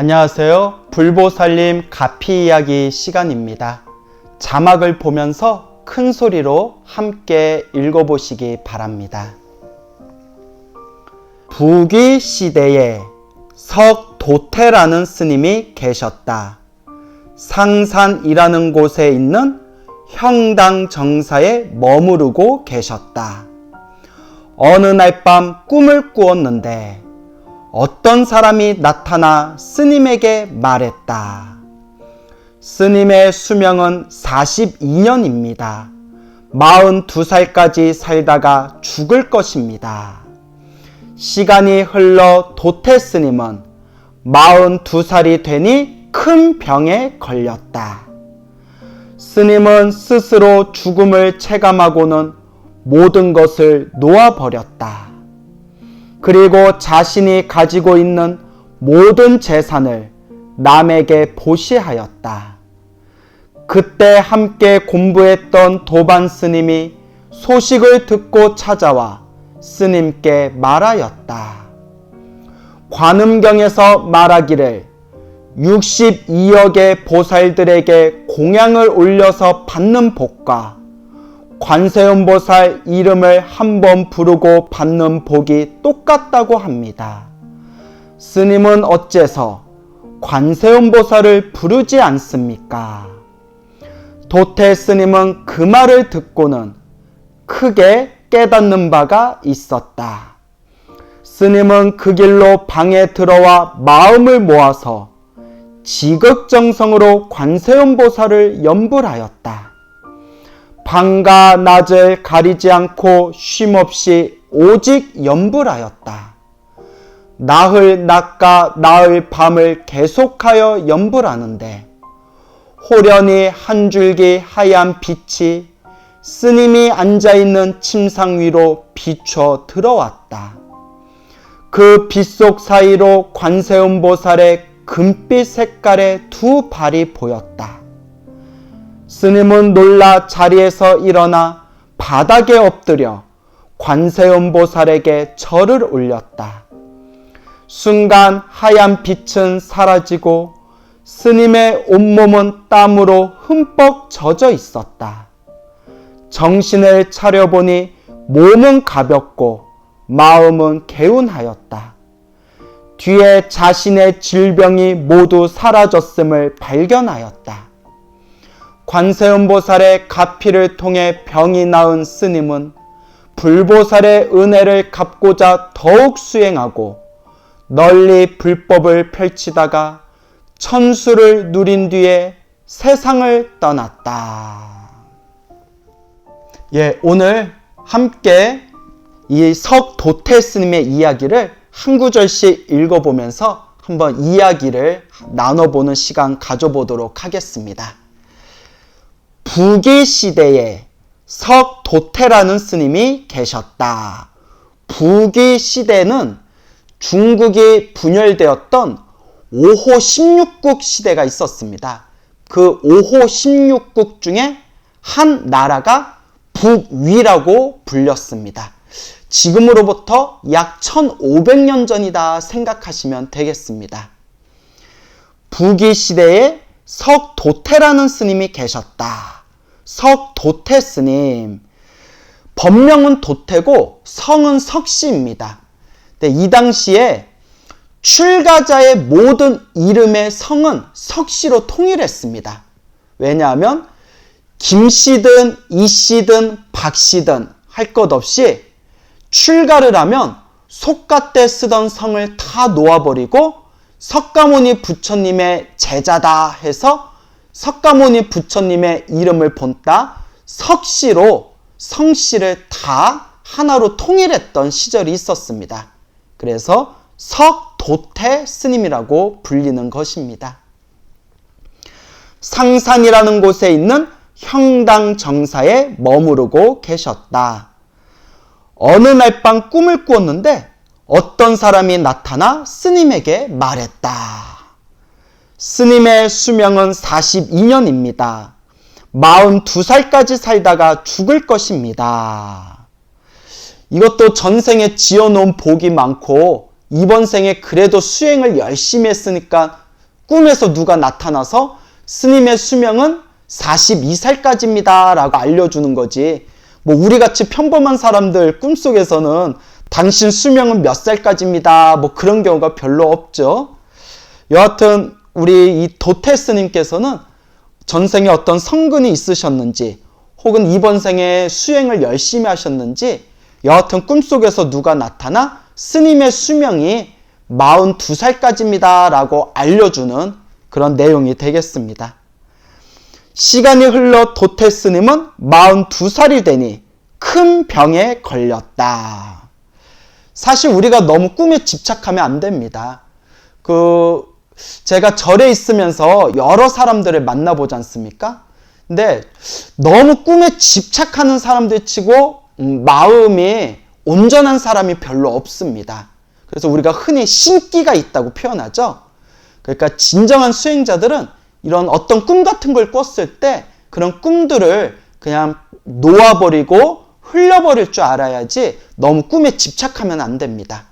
안녕하세요. 불보살님 가피 이야기 시간입니다. 자막을 보면서 큰 소리로 함께 읽어보시기 바랍니다. 부귀 시대에 석도태라는 스님이 계셨다. 상산이라는 곳에 있는 형당 정사에 머무르고 계셨다. 어느 날 밤 꿈을 꾸었는데 어떤 사람이 나타나 스님에게 말했다. 스님의 수명은 42년입니다. 42살까지 살다가 죽을 것입니다. 시간이 흘러 도태 스님은 42살이 되니 큰 병에 걸렸다. 스님은 스스로 죽음을 체감하고는 모든 것을 놓아버렸다. 그리고 자신이 가지고 있는 모든 재산을 남에게 보시하였다. 그때 함께 공부했던 도반 스님이 소식을 듣고 찾아와 스님께 말하였다. 관음경에서 말하기를 62억의 보살들에게 공양을 올려서 받는 복과 관세음보살 이름을 한 번 부르고 받는 복이 똑같다고 합니다. 스님은 어째서 관세음보살을 부르지 않습니까? 도태 스님은 그 말을 듣고는 크게 깨닫는 바가 있었다. 스님은 그 길로 방에 들어와 마음을 모아서 지극정성으로 관세음보살을 염불하였다. 밤과 낮을 가리지 않고 쉼없이 오직 염불하였다. 나흘 낮과 나흘 밤을 계속하여 염불하는데 호련히 한 줄기 하얀 빛이 스님이 앉아있는 침상 위로 비춰 들어왔다. 그 빛 속 사이로 관세음보살의 금빛 색깔의 두 발이 보였다. 스님은 놀라 자리에서 일어나 바닥에 엎드려 관세음보살에게 절을 올렸다. 순간 하얀 빛은 사라지고 스님의 온몸은 땀으로 흠뻑 젖어 있었다. 정신을 차려보니 몸은 가볍고 마음은 개운하였다. 뒤에 자신의 질병이 모두 사라졌음을 발견하였다. 관세음보살의 가피를 통해 병이 나은 스님은 불보살의 은혜를 갚고자 더욱 수행하고 널리 불법을 펼치다가 천수를 누린 뒤에 세상을 떠났다. 오늘 함께 이 석도태 스님의 이야기를 한 구절씩 읽어보면서 한번 이야기를 나눠보는 시간 가져보도록 하겠습니다. 부귀 시대에 석도태라는 스님이 계셨다. 부귀 시대는 중국이 분열되었던 5호 16국 시대가 있었습니다. 그 5호 16국 중에 한 나라가 북위라고 불렸습니다. 지금으로부터 약 1500년 전이다 생각하시면 되겠습니다. 부귀 시대에 석도태라는 스님이 계셨다. 석도태 스님, 법명은 도태고 성은 석씨입니다. 이 당시에 출가자의 모든 이름의 성은 석씨로 통일했습니다. 왜냐하면 김씨든 이씨든 박씨든 할 것 없이 출가를 하면 속가 때 쓰던 성을 다 놓아버리고 석가모니 부처님의 제자다 해서 석가모니 부처님의 이름을 본따 석씨로 성씨를 다 하나로 통일했던 시절이 있었습니다. 그래서 석도태 스님이라고 불리는 것입니다. 상산이라는 곳에 있는 형당 정사에 머무르고 계셨다. 어느 날 밤 꿈을 꾸었는데 어떤 사람이 나타나 스님에게 말했다. 스님의 수명은 42년입니다. 42살까지 살다가 죽을 것입니다. 이것도 전생에 지어놓은 복이 많고 이번 생에 그래도 수행을 열심히 했으니까 꿈에서 누가 나타나서 스님의 수명은 42살까지입니다 라고 알려주는 거지. 뭐 우리같이 평범한 사람들 꿈속에서는 당신 수명은 몇 살까지입니다 뭐 그런 경우가 별로 없죠. 여하튼 우리 이 도태 스님께서는 전생에 어떤 성근이 있으셨는지 혹은 이번 생에 수행을 열심히 하셨는지 여하튼 꿈속에서 누가 나타나 스님의 수명이 42살까지입니다 라고 알려주는 그런 내용이 되겠습니다. 시간이 흘러 도태 스님은 42살이 되니 큰 병에 걸렸다. 사실 우리가 너무 꿈에 집착하면 안 됩니다. 제가 절에 있으면서 여러 사람들을 만나보지 않습니까? 근데 너무 꿈에 집착하는 사람들 치고 마음이 온전한 사람이 별로 없습니다. 그래서 우리가 흔히 신기가 있다고 표현하죠. 그러니까 진정한 수행자들은 이런 어떤 꿈 같은 걸 꿨을 때 그런 꿈들을 그냥 놓아버리고 흘려버릴 줄 알아야지 너무 꿈에 집착하면 안 됩니다.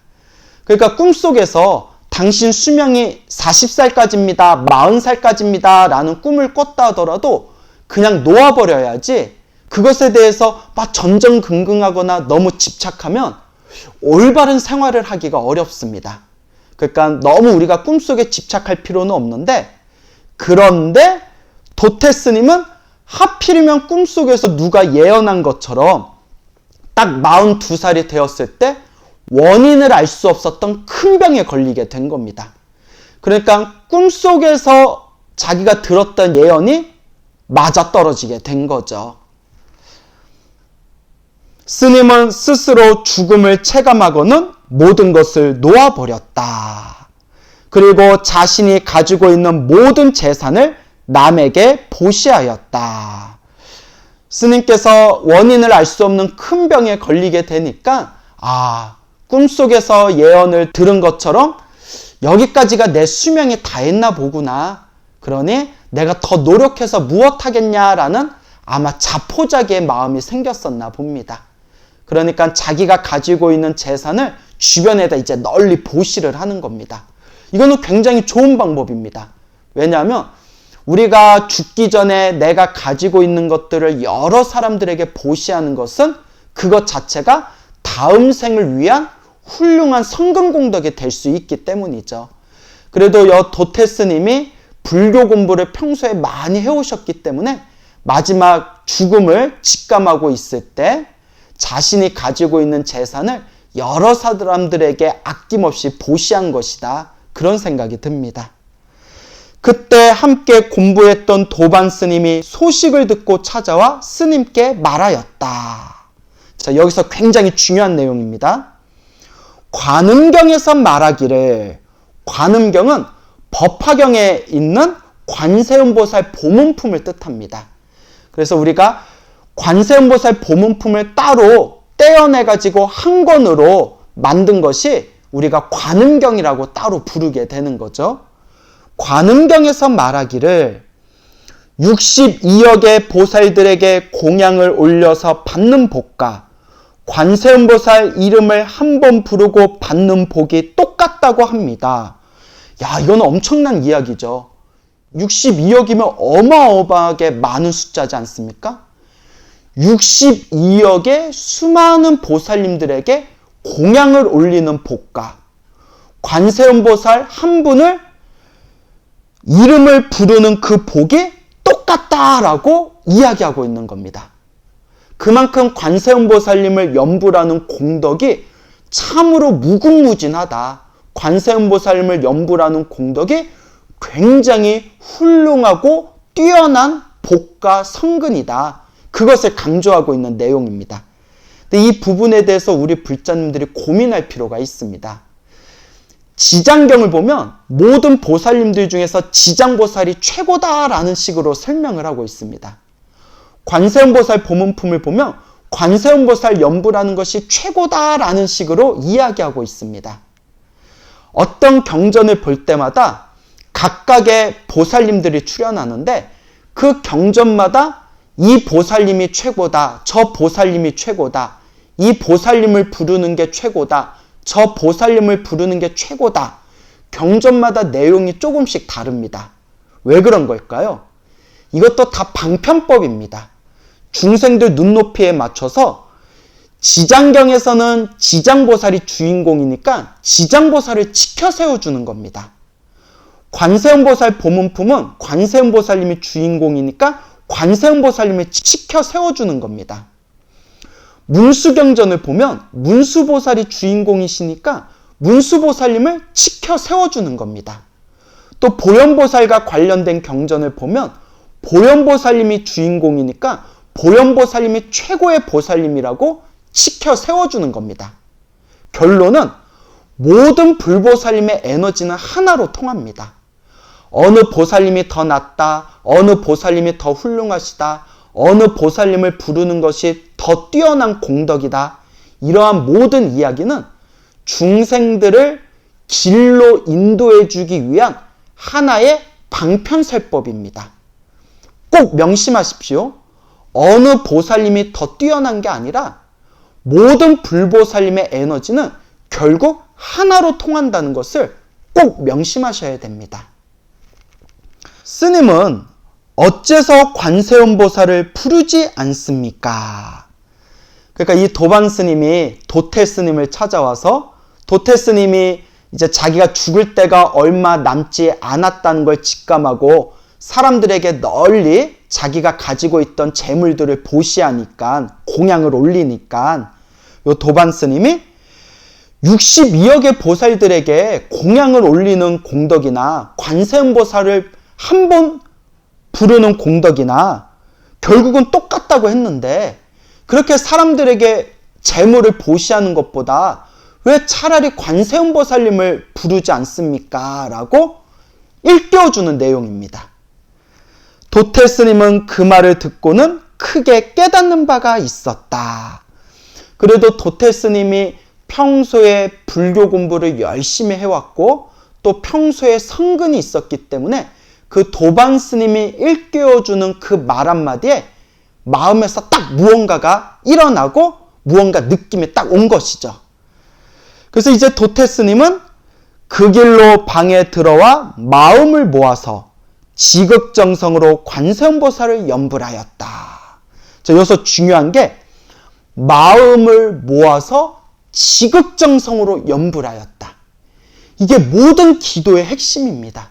그러니까 꿈속에서 당신 수명이 40살까지입니다, 40살까지입니다 라는 꿈을 꿨다 하더라도 그냥 놓아버려야지 그것에 대해서 막 전전긍긍하거나 너무 집착하면 올바른 생활을 하기가 어렵습니다. 그러니까 너무 우리가 꿈속에 집착할 필요는 없는데, 그런데 도태 스님은 하필이면 꿈속에서 누가 예언한 것처럼 딱 42살이 되었을 때 원인을 알 수 없었던 큰 병에 걸리게 된 겁니다. 그러니까 꿈속에서 자기가 들었던 예언이 맞아떨어지게 된 거죠. 스님은 스스로 죽음을 체감하고는 모든 것을 놓아버렸다. 그리고 자신이 가지고 있는 모든 재산을 남에게 보시하였다. 스님께서 원인을 알 수 없는 큰 병에 걸리게 되니까 꿈속에서 예언을 들은 것처럼 여기까지가 내 수명이 다 했나 보구나. 그러니 내가 더 노력해서 무엇하겠냐라는 아마 자포자기의 마음이 생겼었나 봅니다. 그러니까 자기가 가지고 있는 재산을 주변에다 이제 널리 보시를 하는 겁니다. 이거는 굉장히 좋은 방법입니다. 왜냐하면 우리가 죽기 전에 내가 가지고 있는 것들을 여러 사람들에게 보시하는 것은 그것 자체가 다음 생을 위한 훌륭한 성근공덕이 될 수 있기 때문이죠. 그래도 도태 스님이 불교 공부를 평소에 많이 해오셨기 때문에 마지막 죽음을 직감하고 있을 때 자신이 가지고 있는 재산을 여러 사람들에게 아낌없이 보시한 것이다. 그런 생각이 듭니다. 그때 함께 공부했던 도반 스님이 소식을 듣고 찾아와 스님께 말하였다. 자, 여기서 굉장히 중요한 내용입니다. 관음경에서 말하기를, 관음경은 법화경에 있는 관세음보살 보문품을 뜻합니다. 그래서 우리가 관세음보살 보문품을 따로 떼어내가지고 한 권으로 만든 것이 우리가 관음경이라고 따로 부르게 되는 거죠. 관음경에서 말하기를 62억의 보살들에게 공양을 올려서 받는 복과 관세음보살 이름을 한 번 부르고 받는 복이 똑같다고 합니다. 야, 이건 엄청난 이야기죠. 62억이면 어마어마하게 많은 숫자지 않습니까? 62억의 수많은 보살님들에게 공양을 올리는 복과 관세음보살 한 분을 이름을 부르는 그 복이 똑같다라고 이야기하고 있는 겁니다. 그만큼 관세음보살님을 연불하는 공덕이 참으로 무궁무진하다. 관세음보살님을 연불하는 공덕이 굉장히 훌륭하고 뛰어난 복과 성근이다. 그것을 강조하고 있는 내용입니다. 근데 이 부분에 대해서 우리 불자님들이 고민할 필요가 있습니다. 지장경을 보면 모든 보살님들 중에서 지장보살이 최고다라는 식으로 설명을 하고 있습니다. 관세음보살 보문품을 보면 관세음보살 연불하는 것이 최고다라는 식으로 이야기하고 있습니다. 어떤 경전을 볼 때마다 각각의 보살님들이 출연하는데 그 경전마다 이 보살님이 최고다, 저 보살님이 최고다, 이 보살님을 부르는 게 최고다, 저 보살님을 부르는 게 최고다. 경전마다 내용이 조금씩 다릅니다. 왜 그런 걸까요? 이것도 다 방편법입니다. 중생들 눈높이에 맞춰서 지장경에서는 지장보살이 주인공이니까 지장보살을 치켜 세워주는 겁니다. 관세음보살 보문품은 관세음보살님이 주인공이니까 관세음보살님을 치켜 세워주는 겁니다. 문수경전을 보면 문수보살이 주인공이시니까 문수보살님을 치켜 세워주는 겁니다. 또 보현보살과 관련된 경전을 보면 보현보살님이 주인공이니까 보현보살님이 최고의 보살님이라고 치켜 세워주는 겁니다. 결론은 모든 불보살님의 에너지는 하나로 통합니다. 어느 보살님이 더 낫다, 어느 보살님이 더 훌륭하시다, 어느 보살님을 부르는 것이 더 뛰어난 공덕이다. 이러한 모든 이야기는 중생들을 길로 인도해주기 위한 하나의 방편설법입니다. 꼭 명심하십시오. 어느 보살님이 더 뛰어난 게 아니라 모든 불보살님의 에너지는 결국 하나로 통한다는 것을 꼭 명심하셔야 됩니다. 스님은 어째서 관세음보살을 부르지 않습니까? 그러니까 이 도반 스님이 도태 스님을 찾아와서 도태 스님이 이제 자기가 죽을 때가 얼마 남지 않았다는 걸 직감하고 사람들에게 널리 자기가 가지고 있던 재물들을 보시하니까 공양을 올리니까 요 도반 스님이 62억의 보살들에게 공양을 올리는 공덕이나 관세음보살을 한 번 부르는 공덕이나 결국은 똑같다고 했는데 그렇게 사람들에게 재물을 보시하는 것보다 왜 차라리 관세음보살님을 부르지 않습니까? 라고 일깨워주는 내용입니다. 도태 스님은 그 말을 듣고는 크게 깨닫는 바가 있었다. 그래도 도태 스님이 평소에 불교 공부를 열심히 해왔고 또 평소에 성근이 있었기 때문에 그 도반 스님이 일깨워주는 그 말 한마디에 마음에서 딱 무언가가 일어나고 무언가 느낌이 딱 온 것이죠. 그래서 이제 도태 스님은 그 길로 방에 들어와 마음을 모아서 지극정성으로 관세음보살을 염불하였다. 자, 여기서 중요한 게 마음을 모아서 지극정성으로 염불하였다. 이게 모든 기도의 핵심입니다.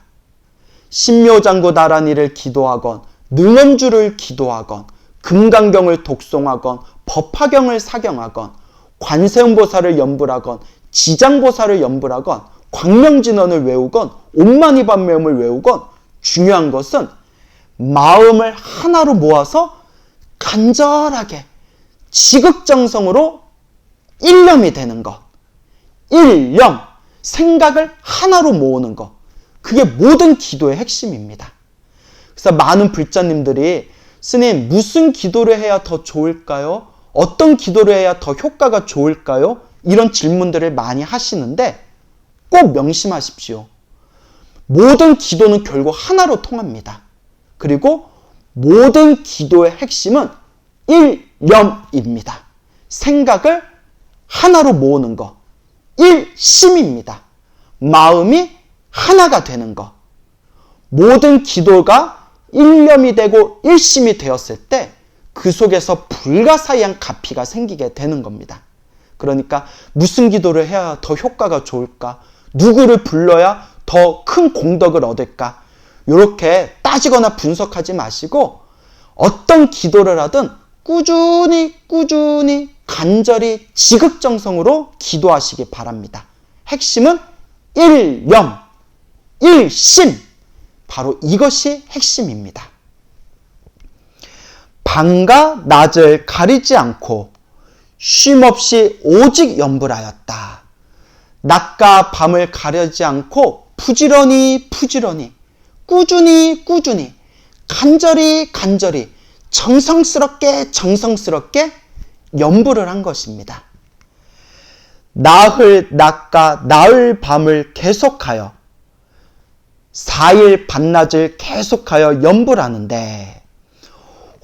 신묘장구 나란히를 기도하건 능원주를 기도하건 금강경을 독송하건 법화경을 사경하건 관세음보살을 염불하건 지장보살을 염불하건 광명진언을 외우건 옴마니반매음을 외우건 중요한 것은 마음을 하나로 모아서 간절하게 지극정성으로 일념이 되는 것. 일념, 생각을 하나로 모으는 것. 그게 모든 기도의 핵심입니다. 그래서 많은 불자님들이 스님 무슨 기도를 해야 더 좋을까요? 어떤 기도를 해야 더 효과가 좋을까요? 이런 질문들을 많이 하시는데 꼭 명심하십시오. 모든 기도는 결국 하나로 통합니다. 그리고 모든 기도의 핵심은 일념입니다. 생각을 하나로 모으는 것. 일심입니다. 마음이 하나가 되는 것. 모든 기도가 일념이 되고 일심이 되었을 때 그 속에서 불가사의한 가피가 생기게 되는 겁니다. 그러니까 무슨 기도를 해야 더 효과가 좋을까? 누구를 불러야 더 큰 공덕을 얻을까? 이렇게 따지거나 분석하지 마시고 어떤 기도를 하든 꾸준히 간절히 지극정성으로 기도하시기 바랍니다. 핵심은 일념, 일심. 바로 이것이 핵심입니다. 밤과 낮을 가리지 않고 쉼없이 오직 염불하였다. 낮과 밤을 가리지 않고 부지런히 꾸준히 간절히 정성스럽게 염불을 한 것입니다. 나흘 낮과 나흘 밤을 계속하여 4일 밤낮을 계속하여 염불하는데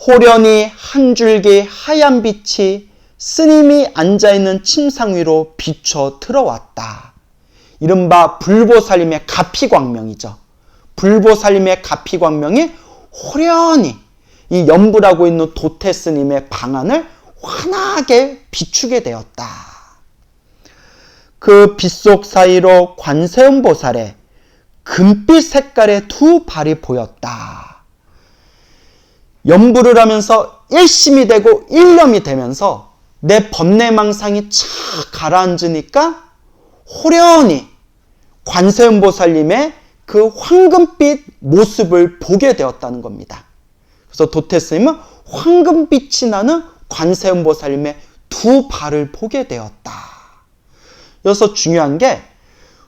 호련히 한 줄기 하얀 빛이 스님이 앉아있는 침상 위로 비춰 들어왔다. 이른바 불보살님의 가피광명이죠. 불보살님의 가피광명이 호련히 이 염불하고 있는 도태스님의 방안을 환하게 비추게 되었다. 그 빛속 사이로 관세음보살의 금빛 색깔의 두 발이 보였다. 염불을 하면서 일심이 되고 일념이 되면서 내 번뇌망상이 착 가라앉으니까 호련히 관세음보살님의 그 황금빛 모습을 보게 되었다는 겁니다. 그래서 도태스님은 황금빛이 나는 관세음보살님의 두 발을 보게 되었다. 여기서 중요한 게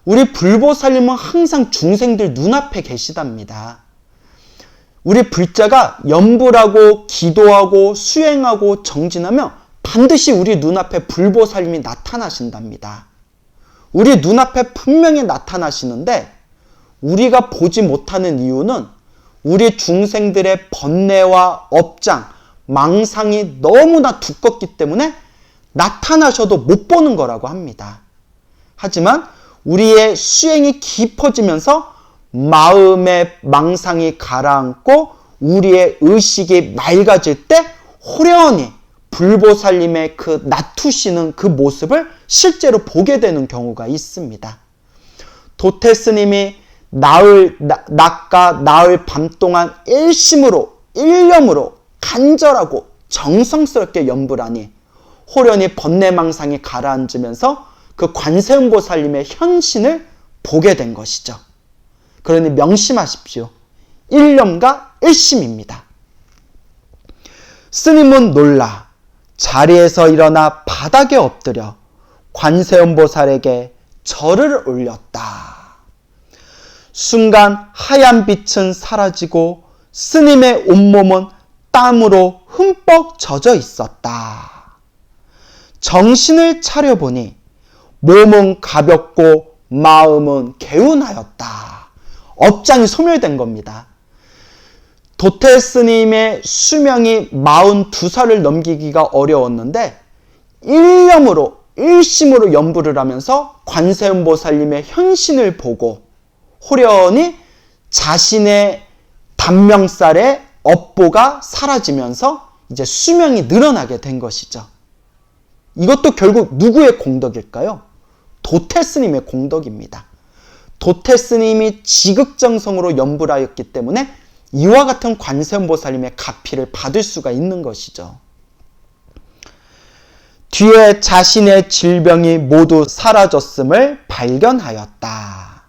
우리 불보살님은 항상 중생들 눈앞에 계시답니다. 우리 불자가 염불하고 기도하고 수행하고 정진하면 반드시 우리 눈앞에 불보살님이 나타나신답니다. 우리 눈앞에 분명히 나타나시는데 우리가 보지 못하는 이유는 우리 중생들의 번뇌와 업장, 망상이 너무나 두껍기 때문에 나타나셔도 못 보는 거라고 합니다. 하지만 우리의 수행이 깊어지면서 마음의 망상이 가라앉고 우리의 의식이 맑아질 때 호련히 불보살님의 그 낮투시는 그 모습을 실제로 보게 되는 경우가 있습니다. 도태스님이 낮과 나흘 밤 동안 일심으로 일념으로 간절하고 정성스럽게 염불하니 호련히 번뇌망상이 가라앉으면서 그 관세음보살님의 현신을 보게 된 것이죠. 그러니 명심하십시오. 일념과 일심입니다. 스님은 놀라 자리에서 일어나 바닥에 엎드려 관세음보살에게 절을 올렸다. 순간 하얀 빛은 사라지고 스님의 온몸은 땀으로 흠뻑 젖어 있었다. 정신을 차려보니 몸은 가볍고 마음은 개운하였다. 업장이 소멸된 겁니다. 도태스님의 수명이 42살을 넘기기가 어려웠는데 일념으로 일심으로 염불을 하면서 관세음보살님의 현신을 보고 호련히 자신의 단명살의 업보가 사라지면서 이제 수명이 늘어나게 된 것이죠. 이것도 결국 누구의 공덕일까요? 도태스님의 공덕입니다. 도태스님이 지극정성으로 염불하였기 때문에 이와 같은 관세음보살님의 가피를 받을 수가 있는 것이죠. 뒤에 자신의 질병이 모두 사라졌음을 발견하였다.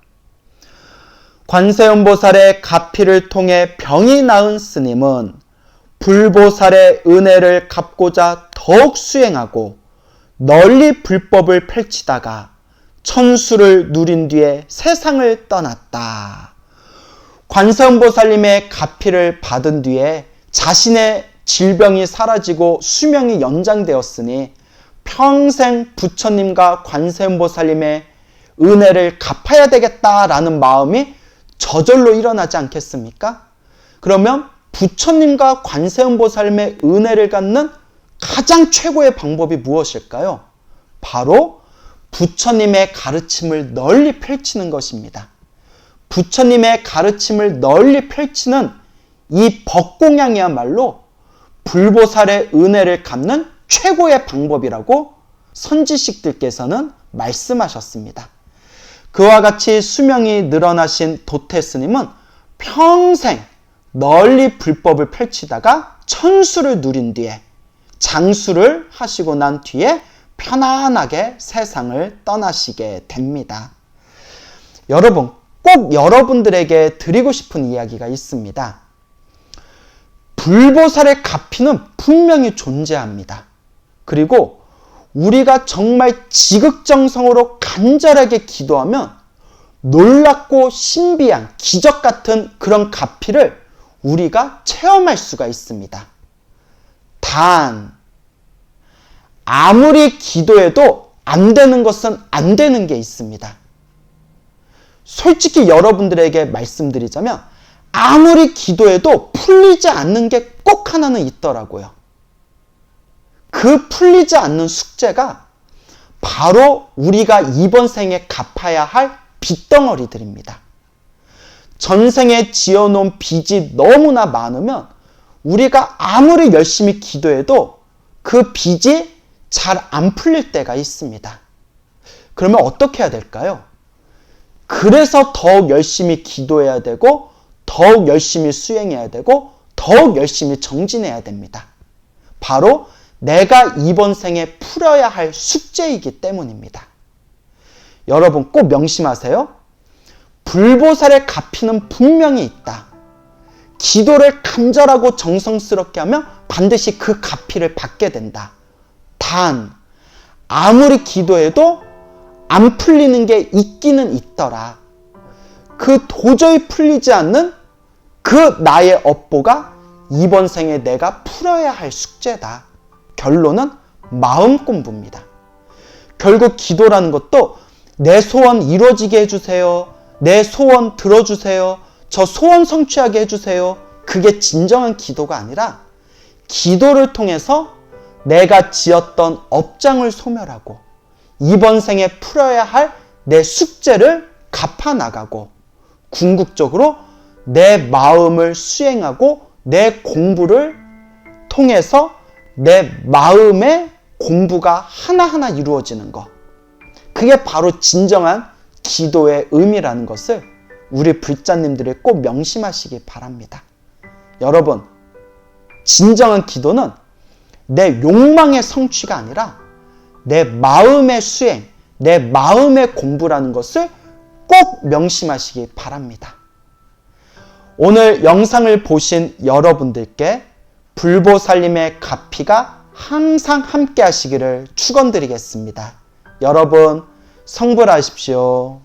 관세음보살의 가피를 통해 병이 나은 스님은 불보살의 은혜를 갚고자 더욱 수행하고 널리 불법을 펼치다가 천수를 누린 뒤에 세상을 떠났다. 관세음보살님의 가피를 받은 뒤에 자신의 질병이 사라지고 수명이 연장되었으니 평생 부처님과 관세음보살님의 은혜를 갚아야 되겠다라는 마음이 저절로 일어나지 않겠습니까? 그러면 부처님과 관세음보살님의 은혜를 갖는 가장 최고의 방법이 무엇일까요? 바로 부처님의 가르침을 널리 펼치는 것입니다. 부처님의 가르침을 널리 펼치는 이 법공양이야말로 불보살의 은혜를 갚는 최고의 방법이라고 선지식들께서는 말씀하셨습니다. 그와 같이 수명이 늘어나신 도태스님은 평생 널리 불법을 펼치다가 천수를 누린 뒤에 장수를 하시고 난 뒤에 편안하게 세상을 떠나시게 됩니다. 여러분, 꼭 여러분들에게 드리고 싶은 이야기가 있습니다. 불보살의 가피는 분명히 존재합니다. 그리고 우리가 정말 지극정성으로 간절하게 기도하면 놀랍고 신비한 기적 같은 그런 가피를 우리가 체험할 수가 있습니다. 단, 아무리 기도해도 안 되는 것은 안 되는 게 있습니다. 솔직히 여러분들에게 말씀드리자면 아무리 기도해도 풀리지 않는 게 꼭 하나는 있더라고요. 그 풀리지 않는 숙제가 바로 우리가 이번 생에 갚아야 할 빚덩어리들입니다. 전생에 지어놓은 빚이 너무나 많으면 우리가 아무리 열심히 기도해도 그 빚이 잘 안 풀릴 때가 있습니다. 그러면 어떻게 해야 될까요? 그래서 더욱 열심히 기도해야 되고 더욱 열심히 수행해야 되고 더욱 열심히 정진해야 됩니다. 바로 내가 이번 생에 풀어야 할 숙제이기 때문입니다. 여러분 꼭 명심하세요. 불보살의 가피는 분명히 있다. 기도를 간절하고 정성스럽게 하면 반드시 그 가피를 받게 된다. 단 아무리 기도해도 안 풀리는 게 있기는 있더라. 그 도저히 풀리지 않는 그 나의 업보가 이번 생에 내가 풀어야 할 숙제다. 결론은 마음 공부입니다. 결국 기도라는 것도 내 소원 이루어지게 해주세요. 내 소원 들어주세요. 저 소원 성취하게 해주세요. 그게 진정한 기도가 아니라 기도를 통해서 내가 지었던 업장을 소멸하고 이번 생에 풀어야 할 내 숙제를 갚아나가고 궁극적으로 내 마음을 수행하고 내 공부를 통해서 내 마음의 공부가 하나하나 이루어지는 것. 그게 바로 진정한 기도의 의미라는 것을 우리 불자님들이 꼭 명심하시기 바랍니다. 여러분, 진정한 기도는 내 욕망의 성취가 아니라 내 마음의 수행, 내 마음의 공부라는 것을 꼭 명심하시기 바랍니다. 오늘 영상을 보신 여러분들께 불보살님의 가피가 항상 함께 하시기를 축원드리겠습니다. 여러분 성불하십시오.